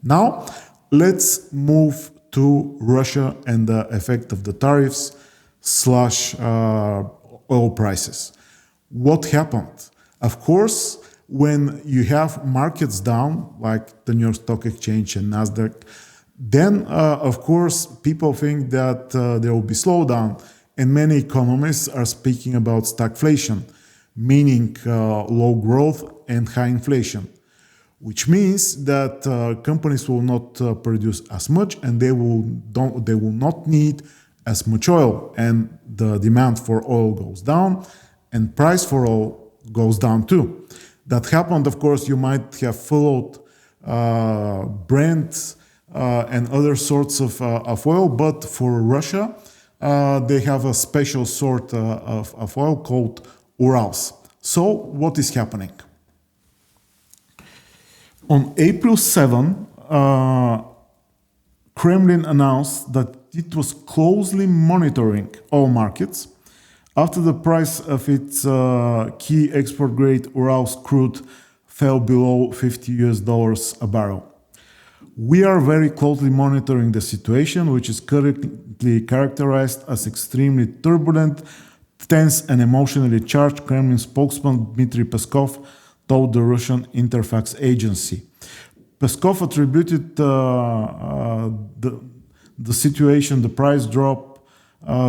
Now, let's move to Russia and the effect of the tariffs slash oil prices. What happened? Of course, when you have markets down, like the New York Stock Exchange and Nasdaq, then of course people think that there will be slowdown, and many economists are speaking about stagflation, meaning low growth and high inflation, which means that companies will not produce as much, and they will not need as much oil, and the demand for oil goes down, and price for oil goes down too. That happened, of course. You might have followed Brent and other sorts of oil, but for Russia, they have a special sort of oil called Urals. So, what is happening? On April 7, Kremlin announced that it was closely monitoring oil markets after the price of its key export-grade Urals crude fell below $50 a barrel. We are very closely monitoring the situation, which is currently characterized as extremely turbulent, tense, and emotionally charged, Kremlin spokesman Dmitry Peskov told the Russian Interfax agency. Peskov attributed the situation, the price drop,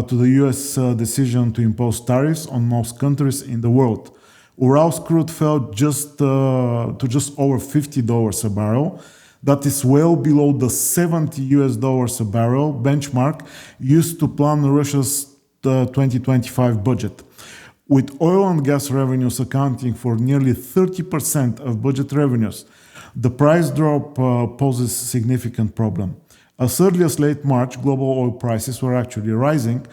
to the US decision to impose tariffs on most countries in the world. Urals crude fell to just over $50 a barrel. That is well below the $70 a barrel benchmark used to plan Russia's 2025 budget. With oil and gas revenues accounting for nearly 30% of budget revenues, the price drop poses a significant problem. As early as late March, global oil prices were actually rising,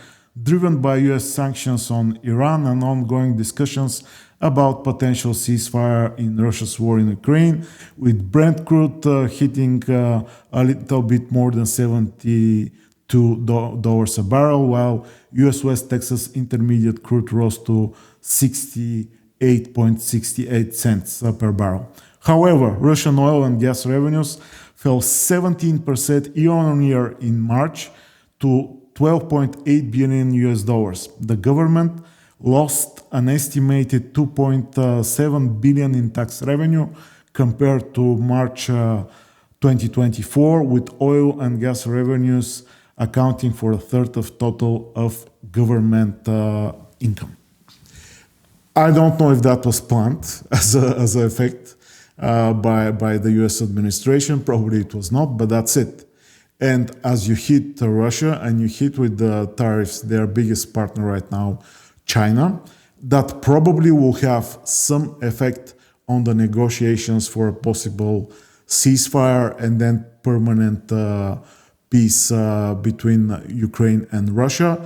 driven by US sanctions on Iran and ongoing discussions about potential ceasefire in Russia's war in Ukraine, with Brent crude hitting a little bit more than $72 a barrel, while US West Texas Intermediate crude rose to 68.68 cents per barrel. However, Russian oil and gas revenues fell 17% year-on-year in March to $12.8 billion. The government lost an estimated $2.7 billion in tax revenue compared to March 2024, with oil and gas revenues accounting for a third of total of government income. I don't know if that was planned as an effect by the US administration. Probably it was not, but that's it. And as you hit Russia and you hit with the tariffs, their biggest partner right now, China, that probably will have some effect on the negotiations for a possible ceasefire and then permanent peace between Ukraine and Russia.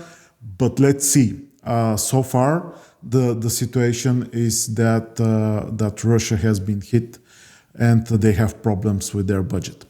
But let's see. So far, the situation is that Russia has been hit and they have problems with their budget.